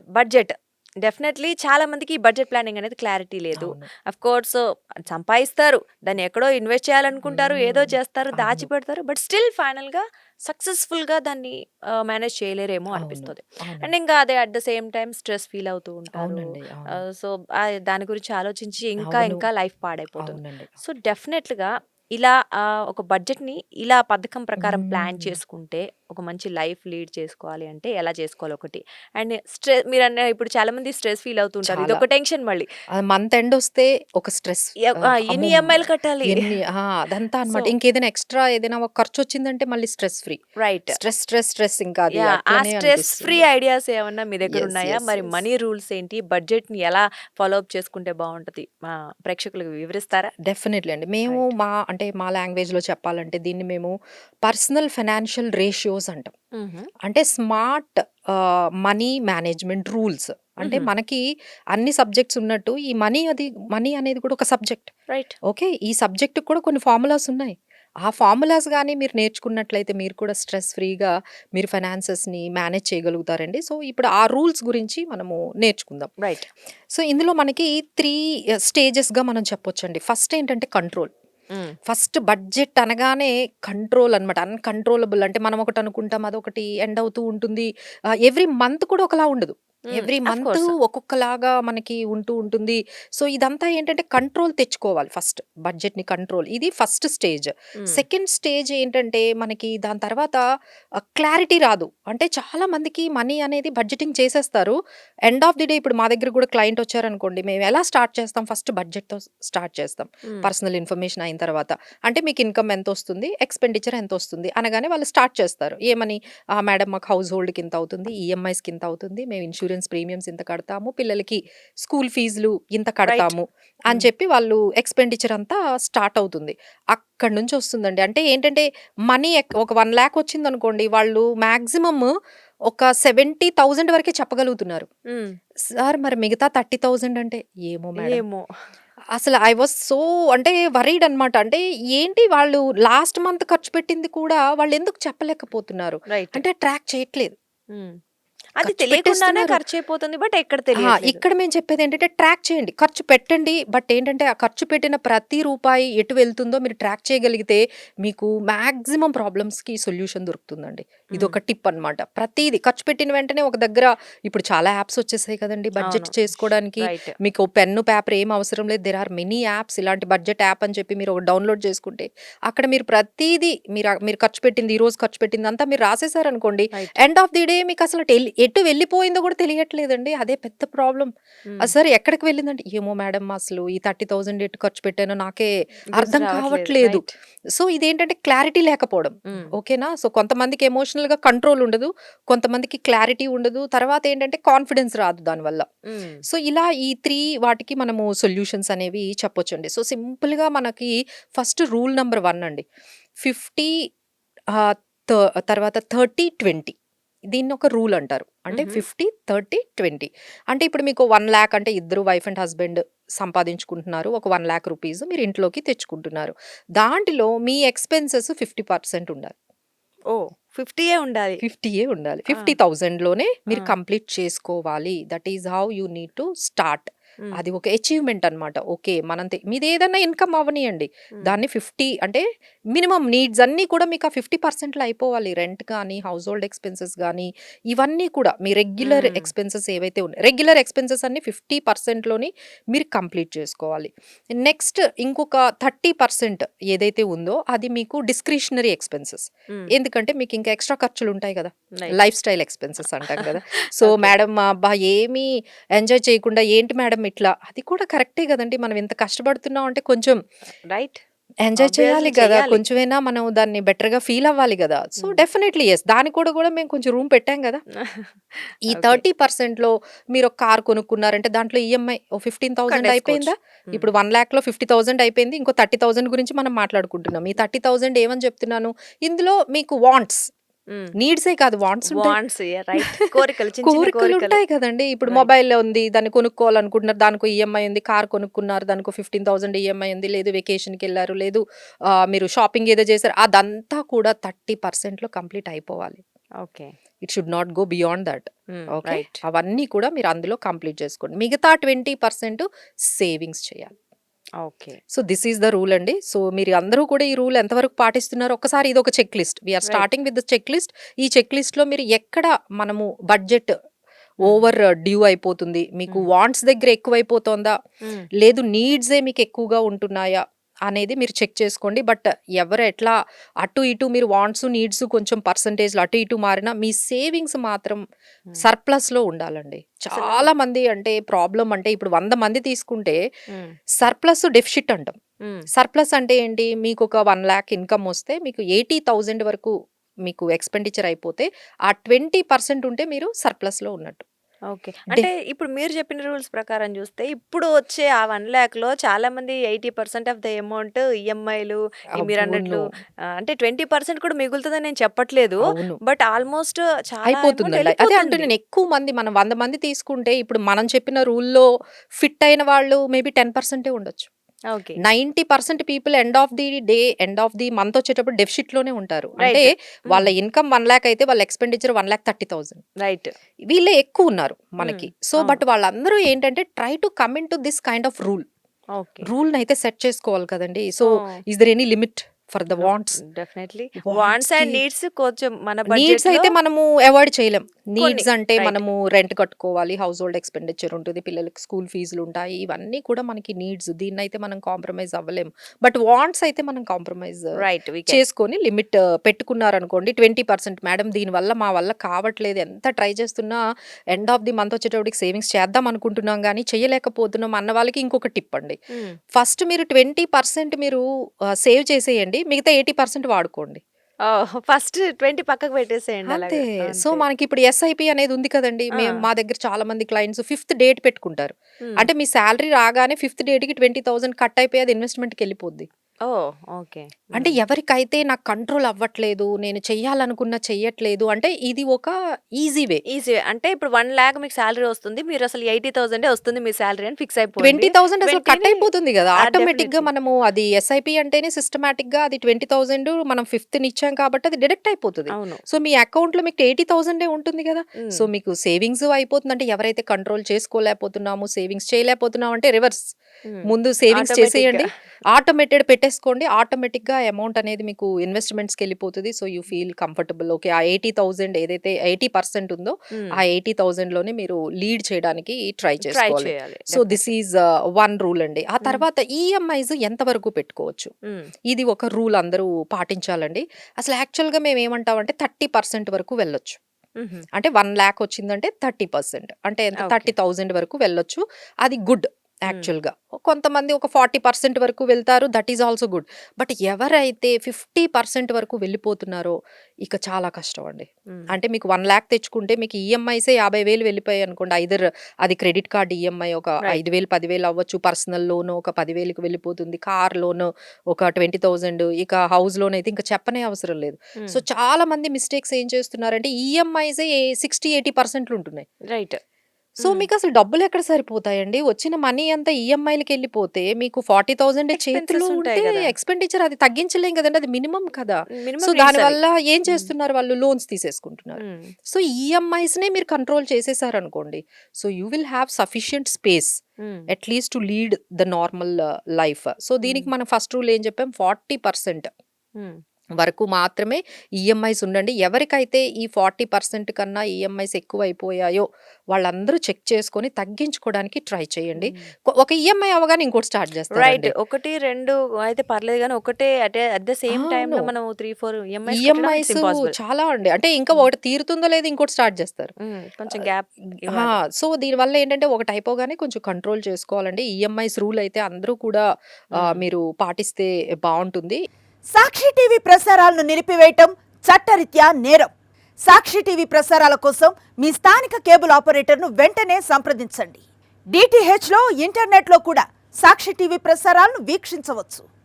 Budget. Definitely చాలా మందికి ఈ బడ్జెట్ ప్లానింగ్ అనేది క్లారిటీ లేదు. అవును. ఆఫ్‌కోర్స్ సంపాదిస్తారు. దాన్ని ఎక్కడో ఇన్వెస్ట్ చేయాలనుకుంటారు. ఏదో హ్మ్. చేస్తారు. అవును. దాచిపెడతారు. బట్ స్టిల్ ఫైనల్‌గా సక్సెస్‌ఫుల్‌గా దాన్ని మేనేజ్ చేయలేరేమో అవును. అనిపిస్తది. అండ్ అవునండి. ఇంకా అదే at the same time stress feel అవుతూ ఉంటారు. అవునండి. అవును. సో, దాని గురించి ఆలోచించి ఇంకా అవును. ఇంకా లైఫ్ పాడైపోతుంది. అవునండి. సో, డెఫినెట్‌గా ఇలా ఒక బడ్జెట్‌ని ఇలా పథకం ప్రకారం ప్లాన్ హ్మ్. చేసుకుంటే ఒక మంచి లైఫ్ లీడ్ చేసుకోవాలి అంటే ఎలా చేసుకోవాలి ఒకటి. అండ్ ఇప్పుడు చాలామంది స్ట్రెస్ ఫీల్ అవుతుంటారు. చాలా. ఇదొక టెన్షన్ మళ్ళీ. మంత్ ఎండ్ ఒస్తే ఒక స్ట్రెస్. ఎన్ని అమ్మో! ఈఎంఐలు కట్టాలి. అదంతా సో అన్నమాట. ఇంకేదైనా ఎక్స్‌ట్రా ఏదైనా ఒక ఖర్చొచ్చిందంటే మళ్ళీ stress free. Right. Stress, stress, stress ఇంకా అది ఆ అట్లనే స్ట్రెస్ ఫ్రీ అనిపిస్తుంది. ఐడియాస్ ఏమన్నా మీ యెస్. దగ్గరున్నాయా? యెస్. మరి యెస్. మనీ రూల్స్ ఏంటి? బడ్జెట్‌ని ఎలా ఫాలో అప్ చేసుకుంటే బావుంటది? మా ప్రేక్షకులకు వివరిస్తారా? డెఫినెట్‌లీ అండి. మేము రైట్. మా లాంగ్వేజ్‌లో చెప్పాలంటే దీన్ని మేము పర్సనల్ ఫైనాన్షియల్ రేషియోస్ అంటాం. హుహు. అంటే స్మార్ట్ మనీ మేనేజ్‌మెంట్ రూల్స్. అంటే హుహు. మనకి అన్ని సబ్జెక్ట్స్ ఉన్నట్టు ఈ మనీ అనేది కూడా ఒక సబ్జెక్ట్. రైట్. ఓకే. ఈ సబ్జెక్ట్‌కి కూడా కొన్ని ఫార్ములాస్ ఉన్నాయి. ఆ ఫార్ములాస్ గాని మీరు నేర్చుకున్నట్లయితే మీరు కూడా స్ట్రెస్ ఫ్రీగా మీరు ఫైనాన్సెస్‌ని మేనేజ్ చేయగలుగుతారండి. సో, ఇప్పుడు ఆ రూల్స్ గురించి మనము నేర్చుకుందాం. రైట్. సో, ఇందులో మనకి 3 స్టేజెస్‌గా మనం చెప్పొచ్చండి. ఫస్ట్ ఏంటంటే కంట్రోల్. హ్మ్. ఫస్ట్ బడ్జెట్ అనగానే కంట్రోల్ అనమాట. అన్‌కంట్రోలబుల్ అంటే మనం ఒకటి అనుకుంటాం. అదొకటి ఎండ్ అవుతూ ఉంటుంది. ఎవ్రీ మంత్ కూడా ఒకలా ఉండదు. హ్మ్. Every of month course. ఒక్కొక్కలాగా మనకి ఉంటూ ఉంటుంది. సో, ఇదంతా ఏంటంటే కంట్రోల్ తెచ్చుకోవాలి ఫస్ట్. బడ్జెట్‌ని కంట్రోల్. ఇది ఫస్ట్ స్టేజ్. హ్మ్. సెకండ్ స్టేజ్ ఏంటంటే మనకి దాని తర్వాత క్లారిటీ రాదు. అంటే చాలా మందికి మనీ అనేది బడ్జెటింగ్ చేసేస్తారు. ఎండ్ ఆఫ్ ది డే ఇప్పుడు మా దగ్గర కూడా క్లయింట్ వచ్చారనుకోండి. మేము ఎలా స్టార్ట్ చేస్తాం? ఫస్ట్ బడ్జెట్‌తో స్టార్ట్ చేస్తాం. హ్మ్. పర్సనల్ ఇన్ఫర్మేషన్ అయిన తర్వాత. అంటే మీకు ఇన్‌కమ్ ఎంతొస్తుంది? ఎక్స్‌పెండిచర్ ఎంతొస్తుంది? అనగానే వాళ్ళు స్టార్ట్ చేస్తారు. ఏమని? మేడం మాకు హౌస్ హోల్డ్‌కి ఇంత అవుతుంది. ఈఎంఐస్‌కి ఇంత అవుతుంది. మేము ఇన్స్యూరెన్స్ ప్రీమియమ్స్ ఇంత కడతాము. పిల్లలకి స్కూల్ ఫీజులు ఇంత రైట్. కడతాము. అని హ్మ్. చెప్పి వాళ్ళు ఎక్స్‌పెండిచర్ అంతా స్టార్ట్ అవుతుంది. అక్కడి నుంచి వస్తుందండి. అంటే ఏంటంటే మనీ ఒక 1,00,000 వచ్చిందనుకోండి. వాళ్ళు మాక్సిమమ్ ఒక 70,000 వరకే చెప్పగలుగుతున్నారు. హ్మ్. సార్ మరి మిగతా 30,000 అంటే, ఏమో మేడం. ఏమో! అసలు ఐ వాస్ సో అంటే వరీడ్ అనమాట. అంటే ఏంటి వాళ్ళు లాస్ట్ మంత్ ఖర్చు పెట్టింది కూడా వాళ్ళెందుకు చెప్పలేకపోతున్నారు? రైట్. అంటే ట్రాక్ చేయట్లేదు. హ్మ్. అది ఖర్చు తెలియకుండానే పెట్టేస్తున్నారు. ఖర్చయిపోతుంది. బట్ ఎక్కడ తెలియట్లేదు. ఇక్కడ మేము చెప్పేదేంటంటే ట్రాక్ చేయండి. ఖర్చు పెట్టండి. బట్ ఏంటంటే ఆ ఖర్చు పెట్టిన ప్రతి రూపాయి ఎటు వెళ్తుందో మీరు ట్రాక్ చేయగలిగితే మీకు మాక్సిమం ప్రాబ్లమ్స్‌కి సొల్యూషన్ దొరుకుతుందండి. హ్మ్. ఇదొక టిప్ అనమాట. ప్రతీది ఖర్చు పెట్టిన వెంటనే ఒక దగ్గర ఇప్పుడు చాలా యాప్స్ వచ్చేసాయి కదండీ! బడ్జెట్ అవును. చేసుకోవడానికి. రైట్. మీకు పెన్ను, పేపర్ ఏం అవసరం లేదు. దేర్ ఆర్ మెనీ యాప్స్ ఇలాంటి బడ్జెట్ యాప్ అని చెప్పి మీరు ఒకటి డౌన్‌లోడ్ చేసుకుంటే అక్కడ మీరు ప్రతీదీ మీరు ఖర్చు పెట్టింది, ఈరోజు ఖర్చు పెట్టిందంతా మీరు రాసేసారనుకోండి. Right. End of the day మీకసలు ఎటు వెళ్ళిపోయిందో గూడా తెలియట్లేదండి. అదే పెద్ద ప్రాబ్లమ్. హ్మ్. సార్ ఎక్కడికి వెళ్ళిందంటే, ఏమో మేడం అసలు ఈ 30,000 ఎటు ఖర్చు పెట్టానో నాకే గుర్తు అర్థం రావట్లేదు. కావట్లేదు. రైట్. సో, ఇదేంటంటే క్లారిటీ లేకపోవడం. హ్మ్. ఓకేనా? సో, కొంతమందికి ఎమోషనల్‌గా కంట్రోల్ ఉండదు. కొంతమందికి క్లారిటీ ఉండదు. తర్వాతేంటంటే కాన్ఫిడెన్స్ రాదు దానివల్ల. హ్మ్. సో, ఇలా ఈ 3 వాటికి మనము సొల్యూషన్స్ అనేవి చెప్పొచ్చండి. సో, సింపుల్‌గా మనకి ఫస్ట్ రూల్ నంబర్ 1 అండి. 50 ఆహ్, త తర్వాత 30, 20 దీన్నొక రూల్ అంటారు. అంటే హుహు. 50, 30, 20 అంటే ఇప్పుడు మీకు 1,00,000 అంటే ఇద్దరు వైఫ్ అండ్ హస్బెండ్ సంపాదించుకుంటున్నారు. ఒక 1,00,000 రూపీస్ మీరు ఇంట్లోకి తెచ్చుకుంటున్నారు. దాంటిలో మీ ఎక్స్‌పెన్సెస్ 50% ఉండాలి. ఓహ్! 50 ఉండాలి. 50 ఉండాలి. ఆ! 50,000లోనే ఆ! మీరు కంప్లీట్ చేసుకోవాలి. That is how you need to start. హ్మ్. అది ఒక అచీవ్‌మెంట్ అన్నమాట. ఓకే. మీదేదన్నా ఇన్‌కమ్ అవ్వనియండి. హ్మ్. దాన్ని 50 అంటే మినిమమ్ నీడ్స్ అన్నీ కూడా మీకు ఆ 50%లో అయిపోవాలి. రెంట్ గానీ, హౌస్ హోల్డ్ ఎక్స్‌పెన్సెస్ గానీ, ఇవన్నీ కూడా మీ రెగ్యులర్ హ్మ్. ఎక్స్‌పెన్సెస్ ఏవైతే ఉన్నాయో రెగ్యులర్ ఎక్స్‌పెన్సెస్ అన్నీ 50%లోని మీరు కంప్లీట్ చేసుకోవాలి. నెక్స్ట్ ఇంకొక 30% ఏదైతే ఉందో అది మీకు డిస్క్రిషనరీ ఎక్స్‌పెన్సెస్. హ్మ్. ఎందుకంటే మీకింకా ఎక్స్‌ట్రా ఖర్చులుంటాయి గదా! రైట్. లైఫ్ స్టైల్ ఎక్స్‌పెన్సెస్ అంటాం గదా! So, okay. మేడం అబ్బా! ఏమీ ఎంజాయ్ చేయకుండా ఏంటి మేడం ఇట్లా? అది కూడా కరెక్టే గదండీ! మనం ఇంత కష్టపడుతున్నాం అంటే కొంచెం రైట్. ఎంజాయ్ చేయాలి ఆబ్వియస్‌లీ గదా! చెయ్యాలి. కొంచెమైనా మనం దాన్ని బెటర్‌గా ఫీల్ అవ్వాలి గదా! సో, హ్మ్. Definitely yes. దానికి కూడా మేము కొంచెం రూమ్ పెట్టాం గదా! ఈ ఓకే. 30%లో మీరొక కార్ కొనుక్కున్నారంటే దాంట్లో ఈఎంఐ ఓ 15,000 కట్టేసుకోవచ్చు. అయిపోయిందా? హ్మ్. ఇప్పుడు 1,00,000లో 50,000 అయిపోయింది. ఇంకో 30,000 గురించి మనం మాట్లాడుకుంటున్నాం. ఈ 30,000 ఏమని చెప్తున్నాను? ఇందులో మీకు వాంట్స్, హ్మ్. నీడ్సే కాదు వాంట్స్ ఉంటాయి. Wants right. కోరికలు. చిన్న చిన్న కోరికలు. కోరికలుంటాయి కదండీ! ఇప్పుడు రైట్. మొబైల్ ఉంది. దాన్ని కొనుక్కోవాలనుకుంటున్నారు. దానికో ఈఎంఐ ఉంది. కార్ కొనుక్కున్నారు. దానికో 15,000 ఈఎంఐ ఉంది. లేదు వెకేషన్‌కెళ్లారు. లేదు మీరు షాపింగ్ ఏదో చేశారు. అదంతా కూడా 30%లో కంప్లీట్ అయిపోవాలి. Okay. It should not go beyond that. Okay, right. అవన్నీ కూడా మీరు అందులో కంప్లీట్ చేసుకోండి. మిగతా 20% సేవింగ్స్ చేయాలి. Okay. So this is the rule అండి. సో మీరు అందరూ కూడా ఈ రూల్ ఎంతవరకు పాటిస్తున్నారు ఒక్కసారి, ఇది ఒక check list. We are right. Starting with the check list. ఈ చెక్ లిస్ట్ లో మీరు ఎక్కడ మనము బడ్జెట్ ఓవర్ డ్యూ అయిపోతుంది, మీకు వాంట్స్ దగ్గర ఎక్కువైపోతుందా, లేదు నీడ్సే మీకు ఎక్కువగా ఉంటున్నాయా అనేది మీరు చెక్ చేసుకోండి. బట్ ఎవరు ఎట్లా అటు ఇటు మీరు వాంట్స్ నీడ్స్ కొంచెం పర్సంటేజ్లు అటు ఇటు మారినా మీ సేవింగ్స్ మాత్రం సర్ప్లస్లో ఉండాలండి. చాలా మంది అంటే ప్రాబ్లం అంటే ఇప్పుడు 100 మంది తీసుకుంటే సర్ప్లస్ డెఫిషిట్ అంటాం. సర్ప్లస్ అంటే ఏంటి, మీకు ఒక 1 lakh ఇన్కమ్ వస్తే మీకు 80,000 వరకు మీకు ఎక్స్పెండిచర్ అయిపోతే ఆ 20% ఉంటే మీరు సర్ప్లస్లో ఉన్నట్టు. ఓకే. అంటే ఇప్పుడు మీరు చెప్పిన రూల్స్ ప్రకారం చూస్తే ఇప్పుడు వచ్చే ఆ 1 లాఖ్‌లో చాలా మంది 80% ఆఫ్ ద అమౌంట్ ఈఎంఐలు మీరన్నట్లు అవును, అంటే 20% కూడా మిగులుతుందని నేను చెప్పట్లేదు. అవును, బట్ ఆల్మోస్ట్ చాలా అమౌంట్ అయిపోతుందండి. అదే వెళ్ళిపోతుంది. అంటున్నాను, ఎక్కువ మంది మనం 100 మంది తీసుకుంటే ఇప్పుడు మనం చెప్పిన రూల్లో ఫిట్ అయిన వాళ్ళు మేబీ 10% ఉండొచ్చు. Okay. 90% people end of the day, end of the month వచ్చేటప్పుడు డెఫిసిట్ లోనే ఉంటారు. అంటే రైట్. వాళ్ళ ఇన్కమ్ 1 lakh అయితే వాళ్ళ ఎక్స్పెండిచర్ 1,30,000. రైట్. వీళ్ళే ఎక్కువ ఉన్నారు మనకి. సో అవును. బట్ వాళ్ళందరూ ఏంటంటే try to come in to this kind of rule. Okay. Rule అయితే సెట్ చేసుకోవాలి కదండి. So Oh. Is there any limit for the wants? Definitely wants wants and కి నీడ్స్ కొంచెం మన నీడ్స్ బడ్జెట్‌లో అయితే మనము అవాయిడ్ చేయలేం. కొన్ని. నీడ్స్ అంటే రైట్. మనము రెంట్ కట్టుకోవాలి, హౌస్ హోల్డ్ ఎక్స్పెండిచర్ ఉంటుంది, పిల్లలకి స్కూల్ ఫీజులు ఉంటాయి, ఇవన్నీ కూడా మనకి నీడ్స్. దీన్నైతే మనం కాంప్రమైజ్ అవ్వలేం. బట్ వాంట్స్ అయితే మనం కాంప్రమైజ్ రైట్. We can. చేసుకొని లిమిట్ పెట్టుకున్నారనుకోండి. 20% మేడం దీనివల్ల మా వల్ల కావట్లేదు, ఎంత ట్రై చేస్తున్నా ఎండ్ ఆఫ్ ది మంత్ వచ్చేటప్పటికి సేవింగ్స్ చేద్దాం అనుకుంటున్నాం కానీ చేయలేకపోతున్నాం అన్న వాళ్ళకి ఇంకొక టిప్ అండి. ఫస్ట్ మీరు 20% మీరు సేవ్ చేసేయండి, మిగతా 80% వాడుకోండి. ఫస్ట్ 20 పక్కకు పెట్టేసేయండి అంతే. అలాగా. సో అంతే. మనకి ఇప్పుడు ఎస్ఐపి అనేది ఉంది కదండి. ఆ. మా దగ్గర చాలా మంది క్లయింట్స్ 5th డేట్ పెట్టుకుంటారు. హ్మ్. అంటే మీ శాలరీ రాగానే 5th డేట్‌కి 20,000 కట్ అయిపోయి అది ఇన్వెస్ట్‌మెంట్‌కి వెళ్ళిపోద్ది. ఓహ్! ఓకే. అంటే ఎవరికైతే నాకు కంట్రోల్ అవ్వట్లేదు, నేను చెయ్యాలనుకున్నా చెయ్యట్లేదు అంటే ఇది ఒక ఈజీ వే. ఈజీ. అంటే ఇప్పుడు 1 లాక్ మీకు సాలరీ వస్తుంది. మీరు అసలు 80,000 వస్తుంది మీ సాలరీ అని ఫిక్స్ అయిపోండి. 20,000 అసలు కట్ 20ని అయిపోతుంది కదా ఆటోమేటిక్‌గా. డెఫినెట్లీ. మనము అది ఎస్ఐపి అంటేనే సిస్టమాటిక్‌గా అది 20,000 మనం 5థ్ ఇచ్చాం కాబట్టి అది డిడక్ట్ అయిపోతది. అవును. సో మీ అకౌంట్‌లో మీకు 80,000 ఉంటుంది కదా. సో హ్మ్. మీకు సేవింగ్స్ అయిపోతుంది. అంటే ఎవరైతే కంట్రోల్ చేసుకోలేకపోతున్నాము, సేవింగ్స్ చేయలేకపోతున్నాము అంటే రివర్స్. హ్మ్. ముందు సేవింగ్స్ చేసేయండి, ఆటోమేటిక్‌గా. ఆటోమేటెడ్ పెట్టేసుకోండి. ఆటోమేటిక్‌గా అమౌంట్ అనేది మీకు ఇన్వెస్ట్‌మెంట్స్‌కి వెళ్ళిపోతది. So you feel comfortable. Okay, ఆ 80,000 ఏదైతే 80% ఉందో హ్మ్. ఆ 80,000లోనే మీరు లీడ్ చేయడానికి ట్రై ట్రై చేసుకోవాలి. చేయాలి. So this definitely. Is one rule అండి. ఆ హ్మ్. తర్వాత ఈఎంఐస్ ఎంతవరకు పెట్టుకోవచ్చు, హ్మ్. ఇది ఒక రూల్ అందరూ పాటించాలండి. అసలు యాక్చువల్‌గా మేము ఏమంటామంటే 30% వరకు వెళ్ళొచ్చు. హుహు. అంటే 1 lakh వచ్చిందంటే 30% అంటే ఎంత, ఓకే. 30,000 వరకు వెళ్ళొచ్చు. అది గుడ్ హ్మ్. యాక్చువల్‌గా. కొంతమంది ఒక 40% వరకు వెళ్తారు, that is also good. But ఎవరైతే 50% వరకు వెళ్ళిపోతున్నారో ఇక చాలా కష్టం అండి. హ్మ్. అంటే మీకు 1 lakh తెచ్చుకుంటే మీకు ఈఎంఐసే 50,000 వెళ్ళిపోయాయి అనుకోండి. ఐదర్ అది క్రెడిట్ కార్డ్ ఈఎంఐ ఒక రైట్. 5,000, 10,000 అవ్వచ్చు, పర్సనల్ లోన్ ఒక 10,000కి వెళ్ళిపోతుంది, కార్ లోన్ ఒక 20,000, ఇక హౌస్ లోన్ అయితే ఇంకా చెప్పనే అవసరం లేదు. సో హ్మ్. చాలా మంది మిస్టేక్స్ ఏం చేస్తున్నారంటే ఈఎంఐసే 60-80% ఉంటున్నాయి. రైట్. సో హ్మ్. మీకు అసలు డబ్బులు ఎక్కడ సరిపోతాయండి? వచ్చిన మనీ అంతా ఈఎంఐలకెళ్ళిపోతే మీకు 40,000 చేతిలో ఎక్స్‌పెన్సెస్ ఉంటాయి ఉంటే గదా! ఎక్స్‌పెండిచర్ అది తగ్గించలేం కదండీ. అది మినిమమ్ కదా. సో మినిమమ్ నీడ్స్ అవి. దానివల్ల ఏం హ్మ్. చేస్తున్నారు వాళ్ళు, లోన్స్ తీసేసుకుంటున్నారు. హ్మ్. సో ఈఎంఐస్‌నే మీరు కంట్రోల్ చేసేసారనుకోండి. So you will have sufficient space hmm. At least to lead the normal life. So దీనికి హ్మ్. మనం ఫస్ట్ రూల్ ఏం చెప్పాం, 40% హ్మ్. వరకు మాత్రమే ఈఎంఐస్ ఉండండి. ఎవరికైతే ఈ 40% కన్నా ఈఎంఐస్ ఎక్కువైపోయాయో వాళ్ళందరూ చెక్ చేసుకొని తగ్గించుకోవడానికి ట్రై చేయండి. హ్మ్. ఒక ఈఎంఐ అవ్వగానే ఇంకోటి స్టార్ట్ రైట్. చేస్తారండి. 1, 2 అయితే పర్లేదు గానీ ఒకటే అట్ ద సేమ్ టైమ్‌లో అవును. మనం 3, 4 ఈఎంఐస్ కట్టడం ఇట్స్ ఈఎంఐస్ ఇంపాసిబుల్. చాలా అండి. అంటే ఇంకా హ్మ్. ఒకటి తీరుతుందో లేదో ఇంకోటి స్టార్ట్ చేస్తారు. కొంచెం ఆహ్, గ్యాప్ ఆ! ఇవ్వాలి. సో దీనివల్ల ఏంటంటే ఒకటి అయిపోగానే కొంచెం కంట్రోల్ చేసుకోవాలండి. ఈఎంఐస్ రూల్ అయితే అందరూ కూడా హ్మ్. మీరు పాటిస్తే బావుంటుంది. సాక్షి టీవీ ప్రసారాలను నిలిపివేయటం చట్టరీత్యా నేరం. సాక్షి టీవీ ప్రసారాల కోసం మీ స్థానిక కేబుల్ ఆపరేటర్ను వెంటనే సంప్రదించండి. డిటిహెచ్లో ఇంటర్నెట్లో కూడా సాక్షి టీవీ ప్రసారాలను వీక్షించవచ్చు.